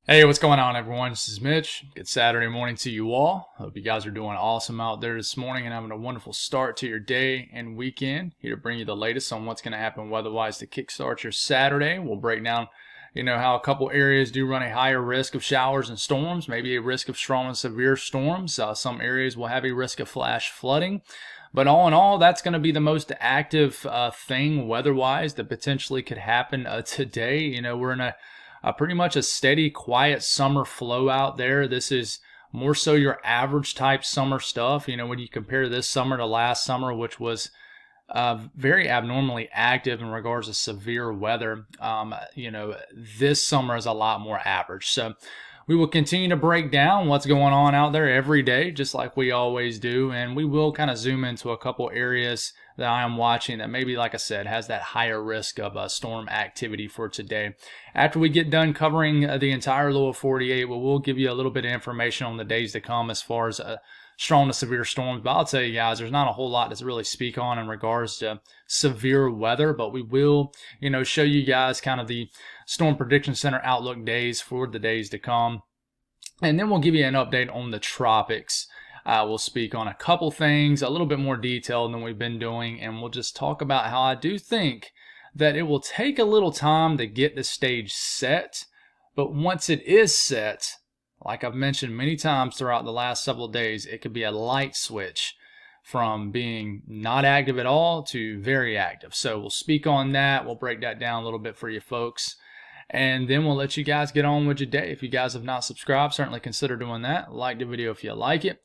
Hey, what's going on, everyone? This is Mitch. Good Saturday morning to you all. Hope you guys are doing awesome out there this morning and having a wonderful start to your day and weekend. Here to bring you the latest on what's going to happen weather-wise to kickstart your Saturday. We'll break down, how a couple areas do run a higher risk of showers and storms, maybe a risk of strong and severe storms. Some areas will have a risk of flash flooding. But all in all, that's going to be the most active thing weather-wise that potentially could happen today. We're in a pretty much a steady, quiet summer flow out there. This is more so your average type summer stuff. When you compare this summer to last summer, which was very abnormally active in regards to severe weather, this summer is a lot more average. So we will continue to break down what's going on out there every day, just like we always do. And we will kind of zoom into a couple areas that I am watching that maybe, like I said, has that higher risk of storm activity for today. After we get done covering the entire lower 48, we'll give you a little bit of information on the days to come as far as strong to severe storms. But I'll tell you guys, there's not a whole lot to really speak on in regards to severe weather, but we will, show you guys kind of the Storm Prediction Center outlook days for the days to come. And then we'll give you an update on the tropics. We'll speak on a couple things, a little bit more detailed than we've been doing, and we'll just talk about how I do think that it will take a little time to get the stage set, but once it is set, like I've mentioned many times throughout the last several days, it could be a light switch from being not active at all to very active. So we'll speak on that. We'll break that down a little bit for you folks. And then we'll let you guys get on with your day. If you guys have not subscribed, certainly consider doing that. Like the video if you like it.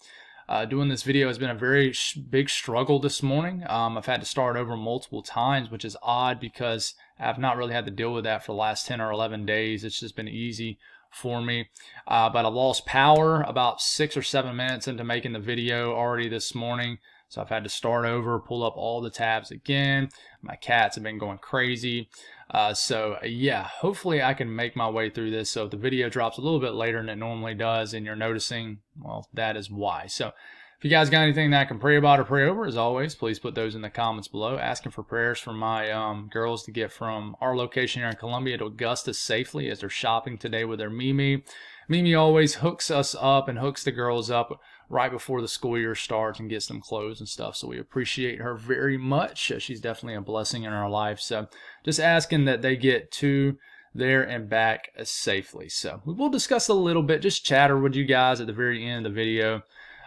Doing this video has been a very big struggle this morning. I've had to start over multiple times, which is odd because I've not really had to deal with that for the last 10 or 11 days. It's just been easy for me. But I lost power about 6 or 7 minutes into making the video already this morning. So I've had to start over, pull up all the tabs again. My cats have been going crazy. Yeah, hopefully I can make my way through this. So if the video drops a little bit later than it normally does and you're noticing, well, that is why. So if you guys got anything that I can pray about or pray over, as always, please put those in the comments below. Asking for prayers for my girls to get from our location here in Columbia to Augusta safely as they're shopping today with their Mimi. Mimi always hooks us up and hooks the girls up right before the school year starts and gets them clothes and stuff. So we appreciate her very much. She's definitely a blessing in our life. So just asking that they get to there and back safely. So we will discuss a little bit, just chatter with you guys at the very end of the video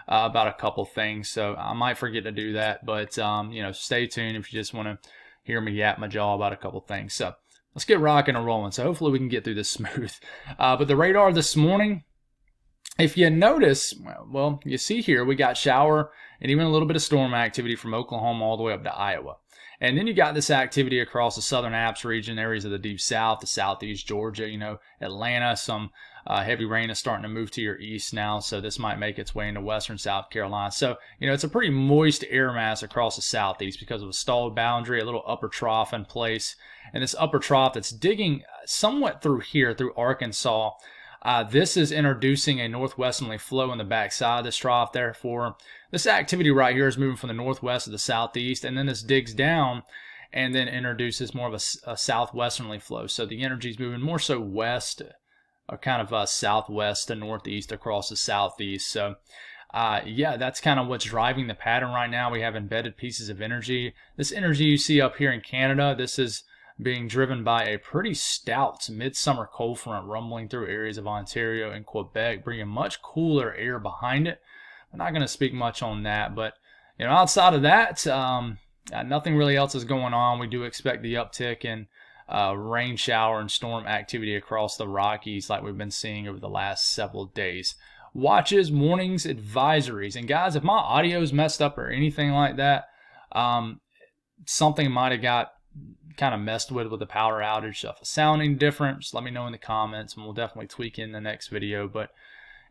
about a couple things. So I might forget to do that, but stay tuned if you just want to hear me yap my jaw about a couple things. So let's get rocking and rolling. So hopefully we can get through this smooth. But the radar this morning, if you notice, well, you see here we got shower and even a little bit of storm activity from Oklahoma all the way up to Iowa. And then you got this activity across the southern Alps region, areas of the deep south, the southeast, Georgia, Atlanta. Some heavy rain is starting to move to your east now, so this might make its way into western South Carolina. So, it's a pretty moist air mass across the southeast because of a stalled boundary, a little upper trough in place. And this upper trough that's digging somewhat through here, through Arkansas. This is introducing a northwesterly flow in the backside of this trough. Therefore, this activity right here is moving from the northwest to the southeast, and then this digs down and then introduces more of a southwesterly flow. So the energy is moving more so west, or kind of southwest to northeast across the southeast. So yeah, that's kind of what's driving the pattern right now. We have embedded pieces of energy. This energy you see up here in Canada, this is being driven by a pretty stout midsummer cold front rumbling through areas of Ontario and Quebec, bringing much cooler air behind it. I'm not going to speak much on that, but outside of that, nothing really else is going on. We do expect the uptick in rain shower and storm activity across the Rockies like we've been seeing over the last several days. Watches, warnings, advisories. And guys, if my audio's messed up or anything like that, something might have got kind of messed with the power outage stuff. If it's sounding different, just let me know in the comments and we'll definitely tweak in the next video. But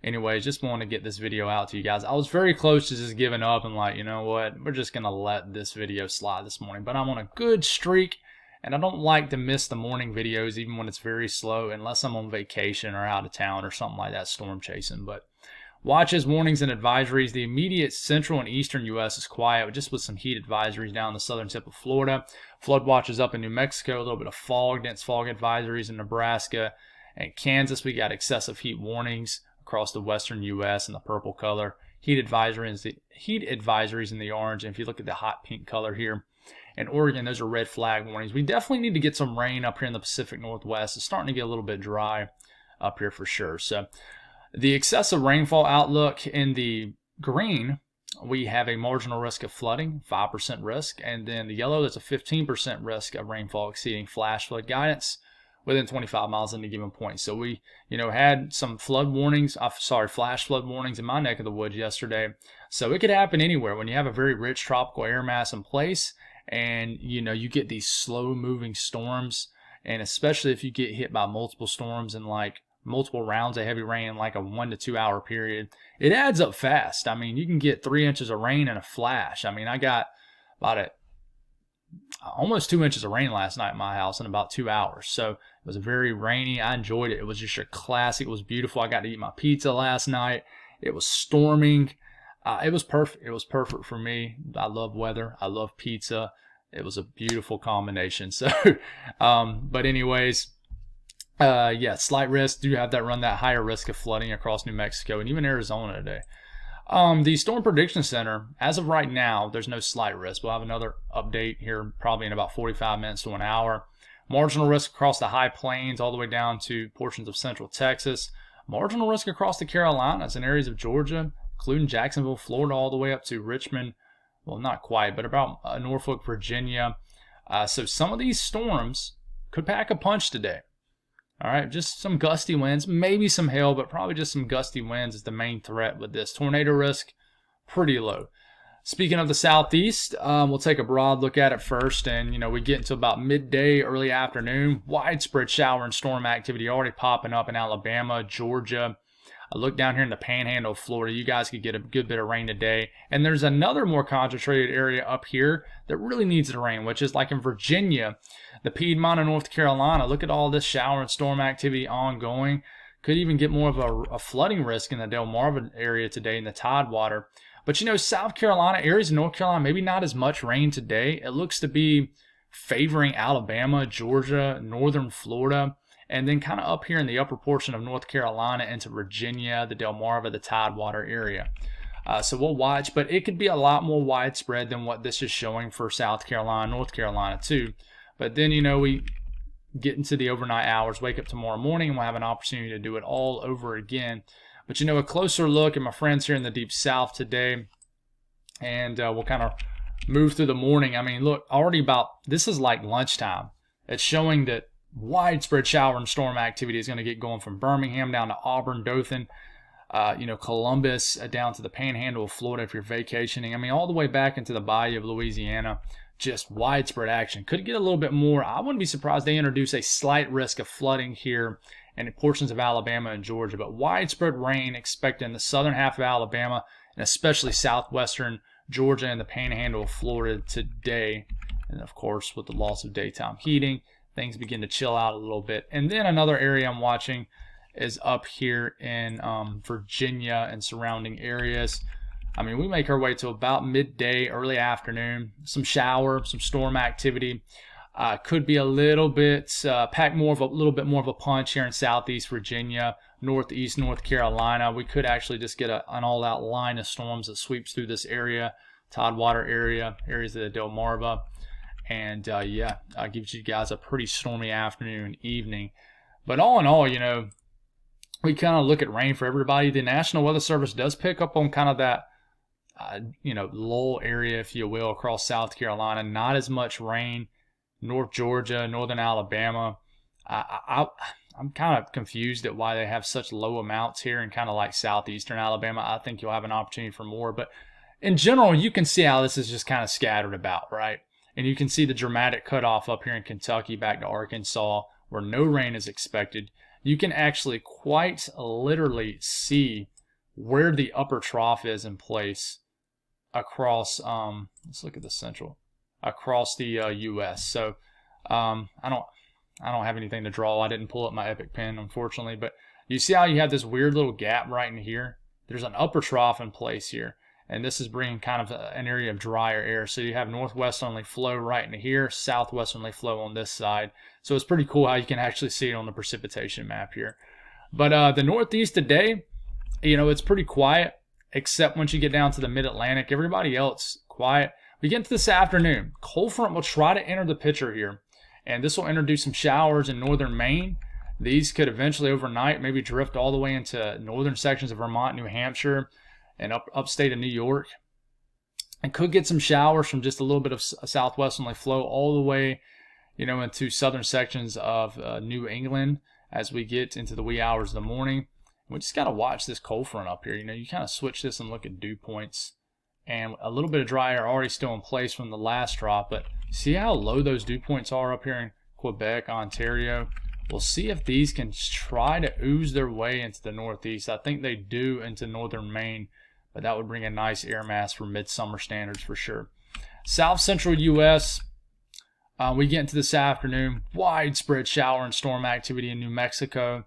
anyways, just want to get this video out to you guys. I was very close to just giving up and like, you know what, we're just going to let this video slide this morning. But I'm on a good streak and I don't like to miss the morning videos even when it's very slow unless I'm on vacation or out of town or something like that, storm chasing. But watches, warnings, and advisories. The immediate central and eastern U.S. is quiet, just with some heat advisories down the southern tip of Florida. Flood watches up in New Mexico, a little bit of fog, dense fog advisories in Nebraska And Kansas, we got excessive heat warnings across the western U.S. in the purple color. Heat advisories in the orange. And if you look at the hot pink color here, and Oregon, those are red flag warnings. We definitely need to get some rain up here in the Pacific Northwest. It's starting to get a little bit dry up here for sure. So the excessive rainfall outlook in the green, we have a marginal risk of flooding, 5% risk. And then the yellow, that's a 15% risk of rainfall exceeding flash flood guidance within 25 miles at any given point. So we, had some flash flood warnings in my neck of the woods yesterday. So it could happen anywhere when you have a very rich tropical air mass in place. And, you get these slow moving storms, and especially if you get hit by multiple storms and like multiple rounds of heavy rain in like a 1 to 2 hour period, it adds up fast. I mean, you can get 3 inches of rain in a flash. I mean, I got almost 2 inches of rain last night at my house in about 2 hours. So it was very rainy. I enjoyed it. It was just a classic. It was beautiful. I got to eat my pizza last night. It was storming. It was perfect. It was perfect for me. I love weather. I love pizza. It was a beautiful combination. So, but anyways, slight risk. Do have that higher risk of flooding across New Mexico and even Arizona today. The Storm Prediction Center, as of right now, there's no slight risk. We'll have another update here probably in about 45 minutes to an hour. Marginal risk across the high plains all the way down to portions of central Texas. Marginal risk across the Carolinas and areas of Georgia, including Jacksonville, Florida, all the way up to Richmond. Well, not quite, but about Norfolk, Virginia. So some of these storms could pack a punch today. All right, just some gusty winds, maybe some hail, but probably just some gusty winds is the main threat with this. Tornado risk, pretty low. Speaking of the southeast, we'll take a broad look at it first. And, we get into about midday, early afternoon. Widespread shower and storm activity already popping up in Alabama, Georgia. I look down here in the panhandle of Florida. You guys could get a good bit of rain today. And there's another more concentrated area up here that really needs the rain, which is like in Virginia, the Piedmont of North Carolina. Look at all this shower and storm activity ongoing. Could even get more of a flooding risk in the Delmarva area today in the Tidewater. But, South Carolina, areas of North Carolina, maybe not as much rain today. It looks to be favoring Alabama, Georgia, northern Florida. And then kind of up here in the upper portion of North Carolina into Virginia, the Delmarva, the Tidewater area. So we'll watch, but it could be a lot more widespread than what this is showing for South Carolina, North Carolina too. But then, we get into the overnight hours, wake up tomorrow morning, and we'll have an opportunity to do it all over again. But, a closer look at my friends here in the Deep South today, and we'll kind of move through the morning. I mean, look, this is like lunchtime. It's showing that widespread shower and storm activity is going to get going from Birmingham down to Auburn, Dothan, Columbus, down to the panhandle of Florida if you're vacationing. I mean, all the way back into the bayou of Louisiana, just widespread action. Could get a little bit more. I wouldn't be surprised they introduce a slight risk of flooding here in portions of Alabama and Georgia, but widespread rain expected in the southern half of Alabama and especially southwestern Georgia and the panhandle of Florida today. And of course, with the loss of daytime heating, things begin to chill out a little bit. And then another area I'm watching is up here in Virginia and surrounding areas. I mean, we make our way to about midday, early afternoon. Some shower, some storm activity. Could be a little bit, pack a little bit more of a punch here in southeast Virginia, northeast North Carolina. We could actually just get an all-out line of storms that sweeps through this area, Tidewater area, areas of the Delmarva. And gives you guys a pretty stormy afternoon and evening. But all in all, we kind of look at rain for everybody. The National Weather Service does pick up on kind of that, lull area, if you will, across South Carolina. Not as much rain. North Georgia, northern Alabama. I'm kind of confused at why they have such low amounts here in kind of like southeastern Alabama. I think you'll have an opportunity for more. But in general, you can see how this is just kind of scattered about, right? And you can see the dramatic cutoff up here in Kentucky back to Arkansas where no rain is expected. You can actually quite literally see where the upper trough is in place across, let's look at the central, across the U.S. So I don't have anything to draw. I didn't pull up my Epic pen, unfortunately. But you see how you have this weird little gap right in here? There's an upper trough in place here. and this is bringing kind of an area of drier air. So you have northwesterly flow right into here, southwesterly flow on this side. So it's pretty cool how you can actually see it on the precipitation map here. But the Northeast today, it's pretty quiet, except once you get down to the mid-Atlantic. Everybody else, quiet. We get into this afternoon. Cold front will try to enter the picture here, and this will introduce some showers in northern Maine. These could eventually overnight maybe drift all the way into northern sections of Vermont, New Hampshire, and upstate of New York. And could get some showers from just a little bit of southwesterly flow all the way, into southern sections of New England as we get into the wee hours of the morning. We just got to watch this cold front up here. You kind of switch this and look at dew points. And a little bit of dry air already still in place from the last drop. But see how low those dew points are up here in Quebec, Ontario? We'll see if these can try to ooze their way into the Northeast. I think they do into northern Maine, but that would bring a nice air mass for midsummer standards for sure. South central U.S., we get into this afternoon, widespread shower and storm activity in New Mexico,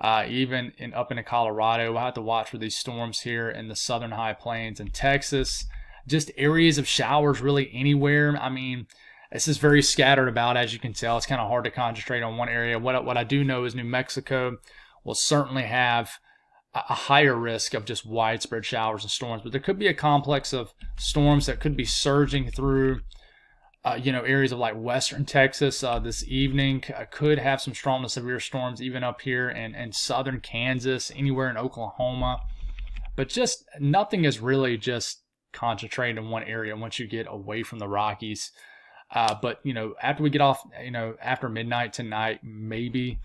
even up into Colorado. We'll have to watch for these storms here in the southern high plains and Texas. Just areas of showers really anywhere. I mean, this is very scattered about, as you can tell. It's kind of hard to concentrate on one area. What I do know is New Mexico will certainly have a higher risk of just widespread showers and storms. But there could be a complex of storms that could be surging through, areas of like western Texas this evening. Could have some strong to severe storms even up here in southern Kansas, anywhere in Oklahoma. But just nothing is really just concentrated in one area once you get away from the Rockies. But after we get off, after midnight tonight, maybe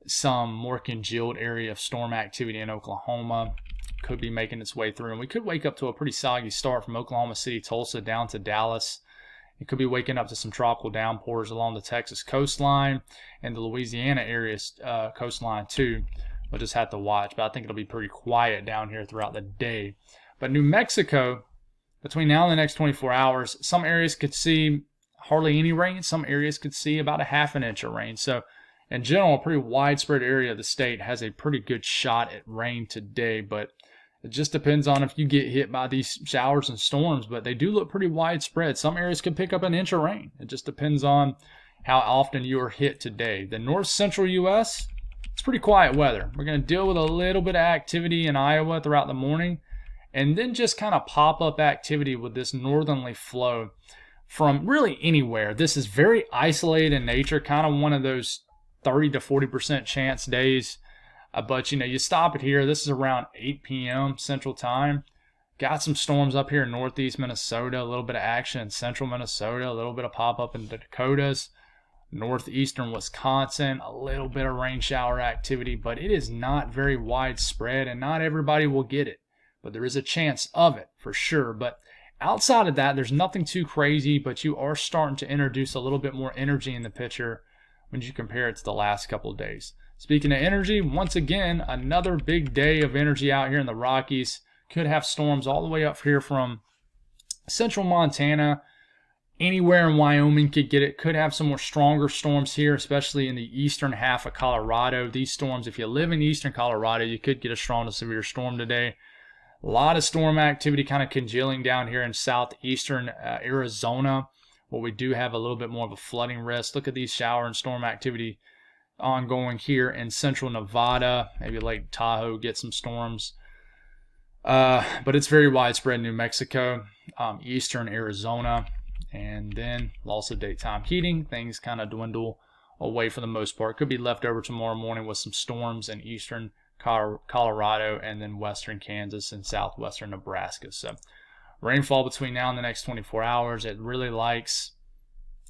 some more congealed area of storm activity in Oklahoma could be making its way through. And we could wake up to a pretty soggy start from Oklahoma City, Tulsa down to Dallas. It could be waking up to some tropical downpours along the Texas coastline and the Louisiana areas coastline too. We'll just have to watch. But I think it'll be pretty quiet down here throughout the day. But New Mexico, between now and the next 24 hours, some areas could see hardly any rain. Some areas could see about a half an inch of rain. So in general, a pretty widespread area of the state has a pretty good shot at rain today, but it just depends on if you get hit by these showers and storms, but they do look pretty widespread. Some areas could pick up an inch of rain. It just depends on how often you are hit today. The north central U.S., it's pretty quiet weather. We're going to deal with a little bit of activity in Iowa throughout the morning, and then just kind of pop-up activity with this northerly flow from really anywhere. This is very isolated in nature, kind of one of those 30 to 40% chance days. But you stop it here. This is around 8 p.m. Central Time. Got some storms up here in northeast Minnesota, a little bit of action in central Minnesota, a little bit of pop-up in the Dakotas, northeastern Wisconsin, a little bit of rain shower activity, but it is not very widespread, and not everybody will get it. But there is a chance of it for sure. But outside of that, there's nothing too crazy, but you are starting to introduce a little bit more energy in the picture when you compare it to the last couple of days. Speaking of energy, once again, another big day of energy out here in the Rockies. Could have storms all the way up here from central Montana. Anywhere in Wyoming could get it. Could have some more stronger storms here, especially in the eastern half of Colorado. These storms, if you live in eastern Colorado, you could get a strong to severe storm today. A lot of storm activity kind of congealing down here in southeastern Arizona, where we do have a little bit more of a flooding risk. Look at these shower and storm activity ongoing here in central Nevada. Maybe Lake Tahoe get some storms. But it's very widespread in New Mexico, eastern Arizona, and then loss of daytime heating. Things kind of dwindle away for the most part. Could be left over tomorrow morning with some storms in eastern Colorado and then western Kansas and southwestern Nebraska. So rainfall between now and the next 24 hours. It really likes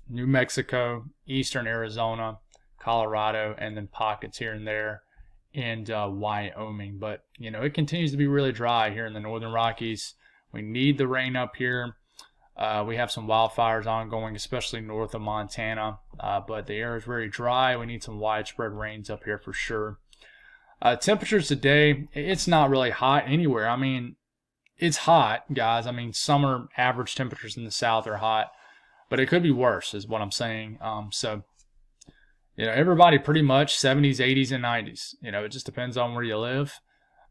New Mexico, eastern Arizona, Colorado, and then pockets here and there in Wyoming. But it continues to be really dry here in the northern Rockies. We need the rain up here. We have some wildfires ongoing, especially north of Montana, but the air is very dry. We need some widespread rains up here for sure. Temperatures today, it's not really hot anywhere. I mean, it's hot, guys. I mean, summer average temperatures in the south are hot, but it could be worse is what I'm saying. Everybody pretty much 70s, 80s, and 90s. It just depends on where you live.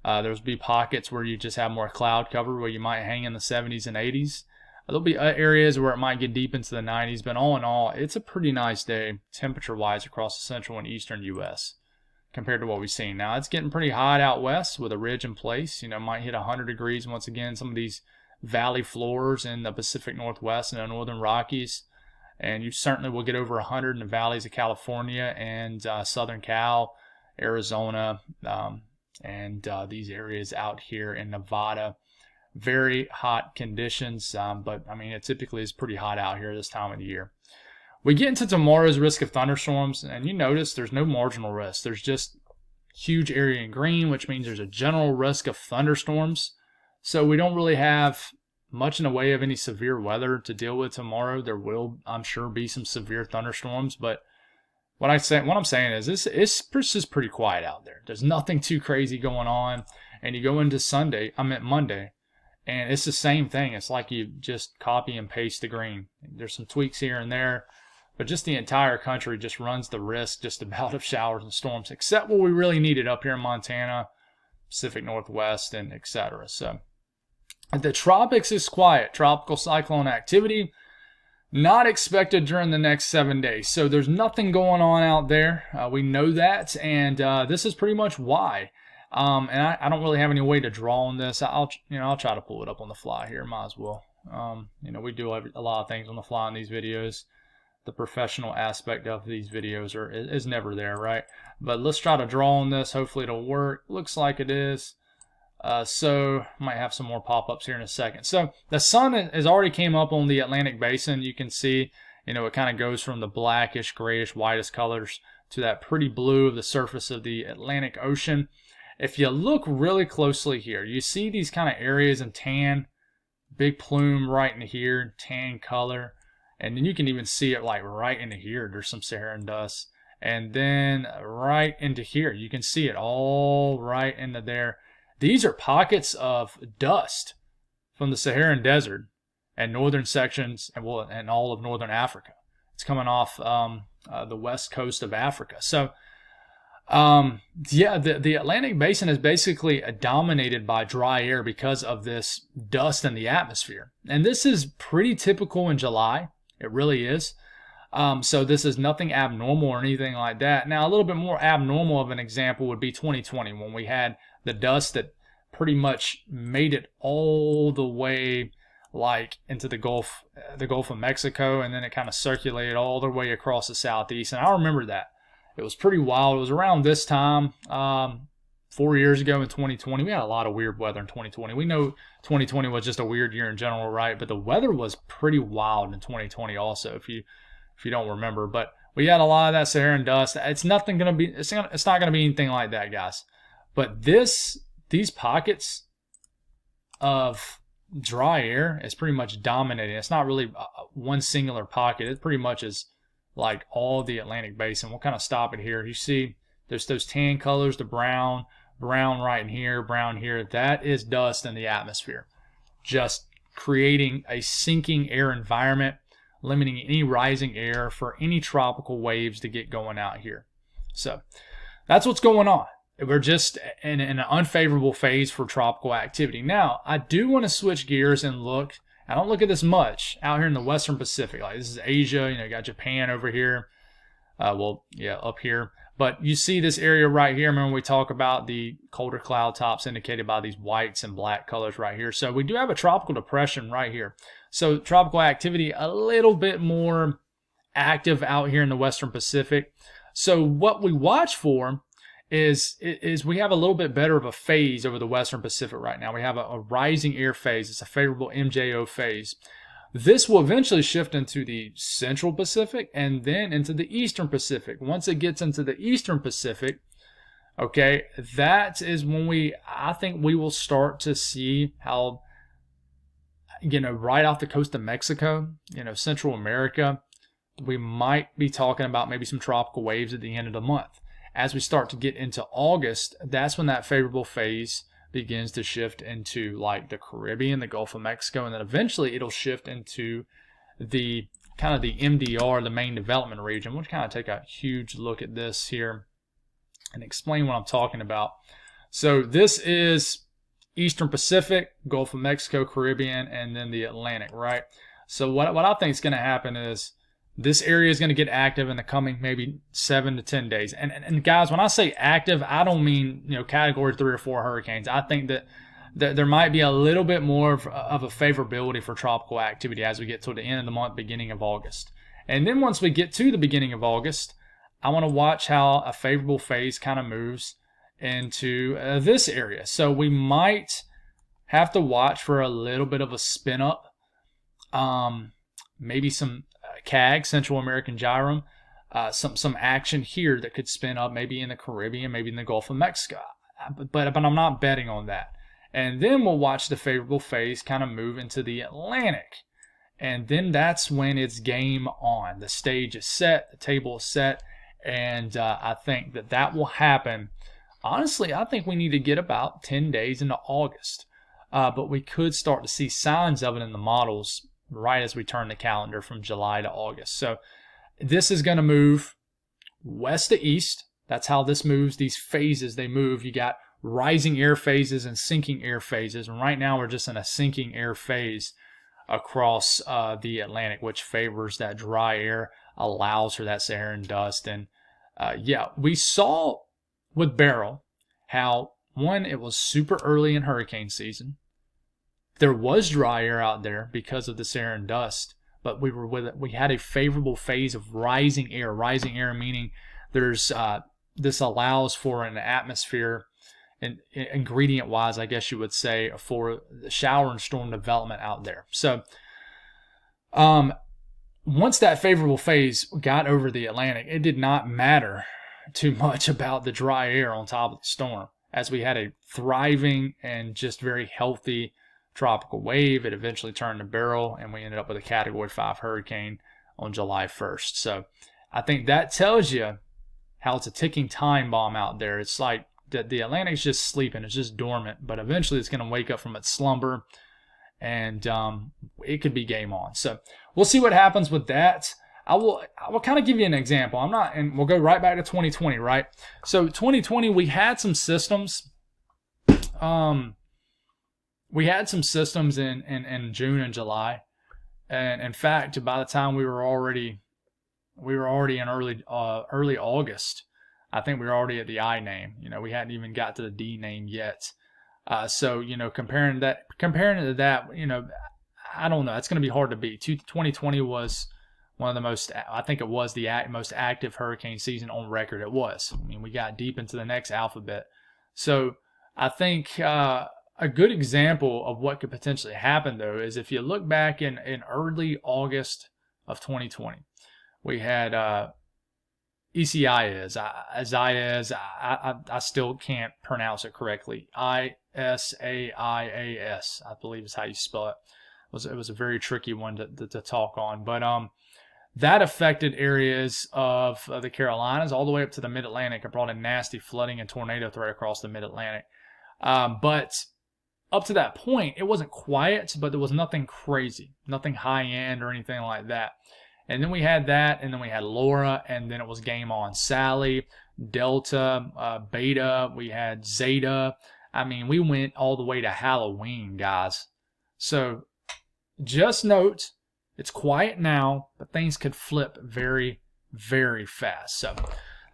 There'll be pockets where you just have more cloud cover, where you might hang in the 70s and 80s. There'll be areas where it might get deep into the 90s, but all in all, it's a pretty nice day temperature-wise across the central and eastern U.S. compared to what we've seen. Now, it's getting pretty hot out west with a ridge in place. You know, might hit 100 degrees once again. Some of these valley floors in the Pacific Northwest and the Northern Rockies. And you certainly will get over 100 in the valleys of California and Southern Cal, Arizona, and these areas out here in Nevada. Very hot conditions, but I mean, it typically is pretty hot out here this time of the year. We get into tomorrow's risk of thunderstorms, and you notice there's no marginal risk. There's just huge area in green, which means there's a general risk of thunderstorms. So we don't really have much in the way of any severe weather to deal with tomorrow. There will, I'm sure, be some severe thunderstorms, but what I'm saying is it's just pretty quiet out there. There's nothing too crazy going on, and you go into Monday. And it's the same thing. It's like you just copy and paste the green. There's some tweaks here and there, but just the entire country just runs the risk just about of showers and storms, except what we really needed up here in Montana, Pacific Northwest, and etc. So the tropics is quiet. Tropical cyclone activity not expected during the next 7 days. So there's nothing going on out there. We know that, and this is pretty much why. And I don't really have any way to draw on this. I'll try to pull it up on the fly here. Might as well. We do a lot of things on the fly in these videos. The professional aspect of these videos is never there, right? But let's try to draw on this. Hopefully it'll work. Looks like it is. So might have some more pop-ups here in a second. So the sun has already came up on the Atlantic Basin. You can see, it kind of goes from the blackish, grayish, whitish colors to that pretty blue of the surface of the Atlantic Ocean. If you look really closely here, you see these kind of areas in tan, big plume right into here, tan color. And then you can even see it like right into here. There's some Saharan dust. And then right into here, you can see it all right into there. These are pockets of dust from the Saharan Desert and northern sections and all of northern Africa. It's coming off the west coast of Africa. So the Atlantic Basin is basically dominated by dry air because of this dust in the atmosphere. And this is pretty typical in July. It really is. So this is nothing abnormal or anything like that. Now, a little bit more abnormal of an example would be 2020, when we had the dust that pretty much made it all the way like into the Gulf of Mexico, and then it kind of circulated all the way across the southeast. And I remember that. It was pretty wild. It was around this time, 4 years ago in 2020. We had a lot of weird weather in 2020. We know 2020 was just a weird year in general, right? But the weather was pretty wild in 2020 also, if you don't remember. But we had a lot of that Saharan dust. It's not going to be anything like that, guys. But these pockets of dry air is pretty much dominating. It's not really one singular pocket. It pretty much is like all the Atlantic Basin. We'll kind of stop it here. You see there's those tan colors, the brown right in here, brown here. That is dust in the atmosphere, just creating a sinking air environment, limiting any rising air for any tropical waves to get going out here. So that's what's going on. We're just in an unfavorable phase for tropical activity. Now, I do want to switch gears and look. I don't look at this much out here in the Western Pacific. Like, this is Asia. You got Japan over here. Up here. But you see this area right here. Remember, we talk about the colder cloud tops indicated by these whites and black colors right here. So we do have a tropical depression right here. So tropical activity a little bit more active out here in the Western Pacific. So what we watch for is we have a little bit better of a phase over the Western Pacific right now. We have a rising air phase. It's a favorable MJO phase. This will eventually shift into the Central Pacific and then into the Eastern Pacific. Once it gets into the Eastern Pacific, okay, that is when I think we will start to see how, right off the coast of Mexico, Central America, we might be talking about maybe some tropical waves at the end of the month. As we start to get into August, that's when that favorable phase begins to shift into like the Caribbean, the Gulf of Mexico, and then eventually it'll shift into the kind of the MDR, the main development region. We'll kind of take a huge look at this here and explain what I'm talking about. So this is Eastern Pacific, Gulf of Mexico, Caribbean, and then the Atlantic, right? So what I think is going to happen is this area is going to get active in the coming maybe 7 to 10 days. And guys, when I say active, I don't mean, category 3 or 4 hurricanes. I think that there might be a little bit more of a favorability for tropical activity as we get to the end of the month, beginning of August. And then once we get to the beginning of August, I want to watch how a favorable phase kind of moves into this area. So we might have to watch for a little bit of a spin up, maybe some CAG, Central American Gyrum, some action here that could spin up maybe in the Caribbean, maybe in the Gulf of Mexico. But I'm not betting on that. And then we'll watch the favorable phase kind of move into the Atlantic. And then that's when it's game on. The stage is set, the table is set, and I think that will happen. Honestly, I think we need to get about 10 days into August. But we could start to see signs of it in the models right as we turn the calendar from July to August. So this is going to move west to east. That's how this moves. These phases, they move. You got rising air phases and sinking air phases. And right now we're just in a sinking air phase across the Atlantic, which favors that dry air, allows for that Saharan dust. And we saw with Beryl how, one, it was super early in hurricane season. There was dry air out there because of the Saharan dust, but we had a favorable phase of rising air. Rising air meaning there's this allows for an atmosphere, and ingredient wise, I guess you would say, for the shower and storm development out there. So once that favorable phase got over the Atlantic, it did not matter too much about the dry air on top of the storm, as we had a thriving and just very healthy tropical wave. It eventually turned to Beryl, and we ended up with a Category 5 hurricane on July 1st. So I think that tells you how it's a ticking time bomb out there. It's like the Atlantic's just sleeping. It's just dormant, but eventually it's going to wake up from its slumber, and it could be game on. So we'll see what happens with that. I will kind of give you an example. And we'll go right back to 2020, right? So 2020, we had some systems. We had some systems in June and July, and in fact, by the time we were already in early August. I think we were already at the I name. We hadn't even got to the D name yet. So comparing it to that, I don't know. It's going to be hard to beat. 2020 was one of the most. I think it was the most active hurricane season on record. It was. I mean, we got deep into the next alphabet. So I think a good example of what could potentially happen, though, is if you look back in early August of 2020, we had Isaias. I still can't pronounce it correctly. Isaias, I believe is how you spell it. It was a very tricky one to talk on, but that affected areas of the Carolinas all the way up to the Mid-Atlantic. It brought in nasty flooding and tornado threat across the Mid-Atlantic. But up to that point, it wasn't quiet, but there was nothing crazy, nothing high end or anything like that. And then we had that, and then we had Laura, and then it was game on. Sally, Delta, Beta, we had Zeta. I mean, we went all the way to Halloween, guys. So just note, it's quiet now, but things could flip very, very fast. So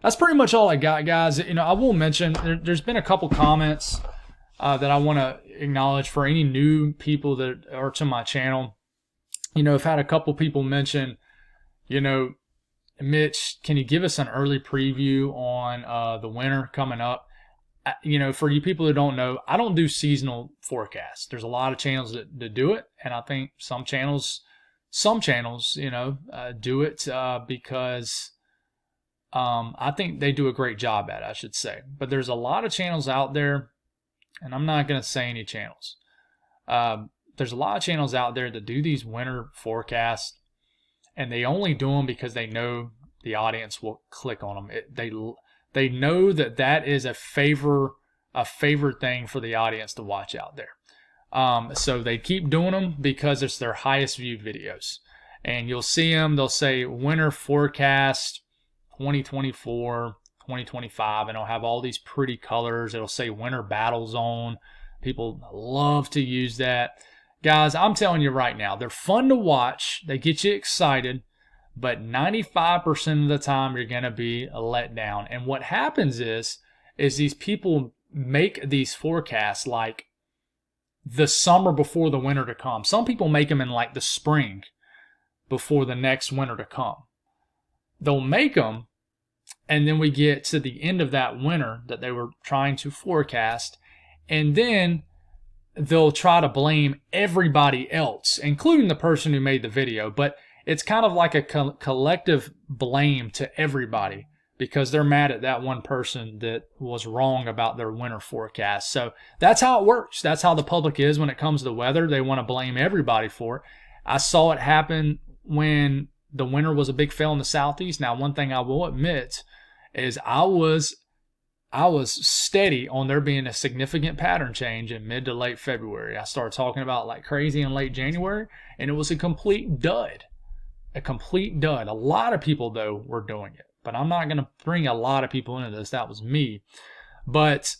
that's pretty much all I got, guys. I will mention, there's been a couple comments that I want to acknowledge for any new people that are to my channel. I've had a couple people mention, Mitch, can you give us an early preview on the winter coming up? For you people who don't know, I don't do seasonal forecasts. There's a lot of channels that do it, and I think some channels, do it because I think they do a great job at it, I should say. But there's a lot of channels out there, and I'm not going to say any channels. There's a lot of channels out there that do these winter forecasts, and they only do them because they know the audience will click on them. They know that is a favored thing for the audience to watch out there. So they keep doing them because it's their highest viewed videos. And you'll see them, they'll say winter forecast 2024 2025, and it'll have all these pretty colors. It'll say Winter Battle Zone. People love to use that. Guys, I'm telling you right now, they're fun to watch. They get you excited, but 95% of the time you're going to be let down. And what happens is these people make these forecasts like the summer before the winter to come. Some people make them in like the spring before the next winter to come. They'll make them, and then we get to the end of that winter that they were trying to forecast, and then they'll try to blame everybody else, including the person who made the video. But it's kind of like a collective blame to everybody because they're mad at that one person that was wrong about their winter forecast. So that's how it works. That's how the public is when it comes to weather. They want to blame everybody for it. I saw it happen when the winter was a big fail in the Southeast. Now, one thing I will admit is I was steady on there being a significant pattern change in mid to late February. I started talking about like crazy in late January, and it was a complete dud. A complete dud. A lot of people, though, were doing it. But I'm not going to bring a lot of people into this. That was me. But,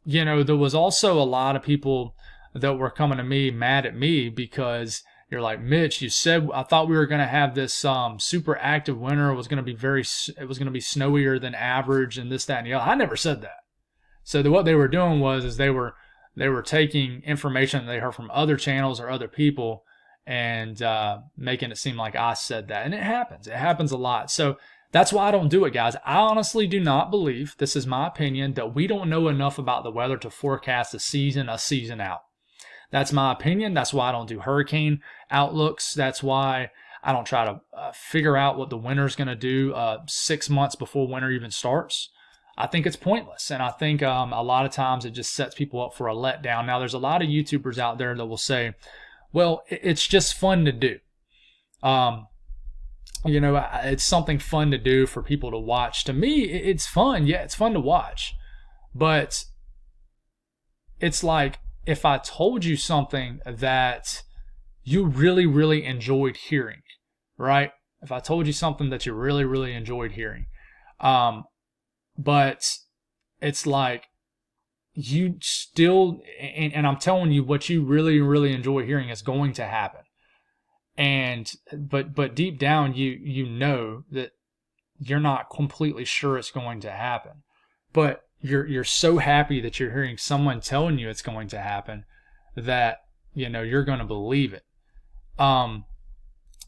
you know, there was also a lot of people that were coming to me mad at me because you're like, Mitch, you said I thought we were going to have this super active winter. It was going to be snowier than average and this, that, and the other. I never said that. So what they were doing was they were taking information that they heard from other channels or other people and making it seem like I said that. And it happens. It happens a lot. So that's why I don't do it, guys. I honestly do not believe, this is my opinion, that we don't know enough about the weather to forecast a season out. That's my opinion. That's why I don't do hurricane outlooks. That's why I don't try to figure out what the winter's going to do 6 months before winter even starts. I think it's pointless. And I think a lot of times it just sets people up for a letdown. Now, there's a lot of YouTubers out there that will say, well, it's just fun to do. You know, it's something fun to do for people to watch. To me, it's fun. Yeah, it's fun to watch. But it's like, if I told you something that you really, really enjoyed hearing, right? If I told you something that you really, really enjoyed hearing, but it's like you still, and I'm telling you what you really, really enjoy hearing is going to happen. But deep down, you know that you're not completely sure it's going to happen, but you're so happy that you're hearing someone telling you it's going to happen that, you know, you're going to believe it. And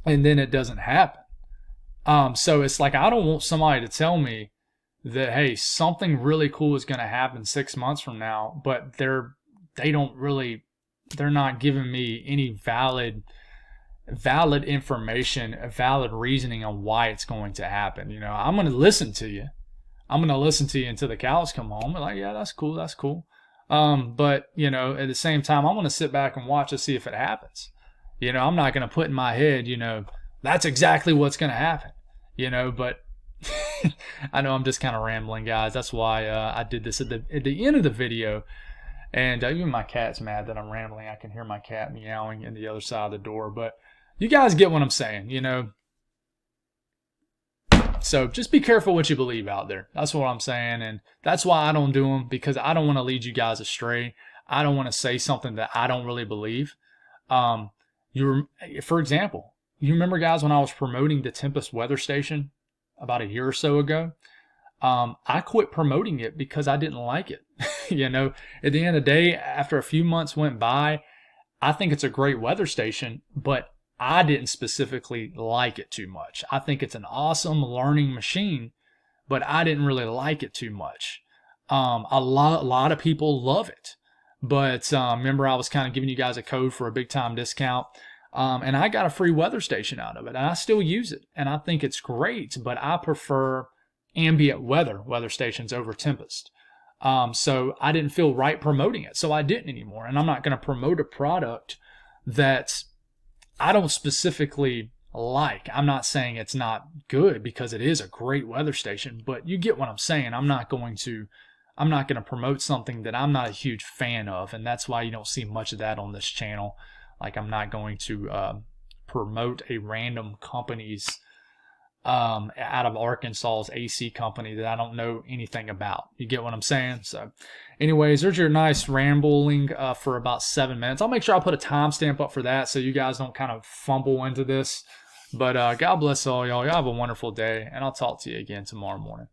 then it doesn't happen. So it's like, I don't want somebody to tell me that, hey, something really cool is going to happen 6 months from now, but they're not giving me any valid information, valid reasoning on why it's going to happen. You know, I'm going to listen to you. I'm going to listen to you until the cows come home. I'm like, yeah, that's cool. That's cool. But, you know, at the same time, I'm going to sit back and watch to see if it happens. You know, I'm not going to put in my head, you know, that's exactly what's going to happen, you know, but I know I'm just kind of rambling, guys. That's why I did this at the end of the video. And even my cat's mad that I'm rambling. I can hear my cat meowing in the other side of the door. But you guys get what I'm saying, you know. So just be careful what you believe out there. That's what I'm saying. And that's why I don't do them, because I don't want to lead you guys astray. I don't want to say something that I don't really believe. For example, you remember, guys, when I was promoting the Tempest weather station about a year or so ago? I quit promoting it because I didn't like it. You know, at the end of the day, after a few months went by, I think it's a great weather station, but I didn't specifically like it too much. I think it's an awesome learning machine, but I didn't really like it too much. A lot of people love it, but remember, I was kind of giving you guys a code for a big time discount, and I got a free weather station out of it, and I still use it, and I think it's great, but I prefer ambient weather stations over Tempest. So I didn't feel right promoting it, so I didn't anymore. And I'm not going to promote a product that I don't specifically like. I'm not saying it's not good, because it is a great weather station, but you get what I'm saying. I'm not going to promote something that I'm not a huge fan of, and that's why you don't see much of that on this channel. Like, I'm not going to promote a random company's out of Arkansas's AC company that I don't know anything about. You get what I'm saying? So anyways, there's your nice rambling for about 7 minutes. I'll make sure I put a timestamp up for that so you guys don't kind of fumble into this. But God bless all y'all. Y'all have a wonderful day, and I'll talk to you again tomorrow morning.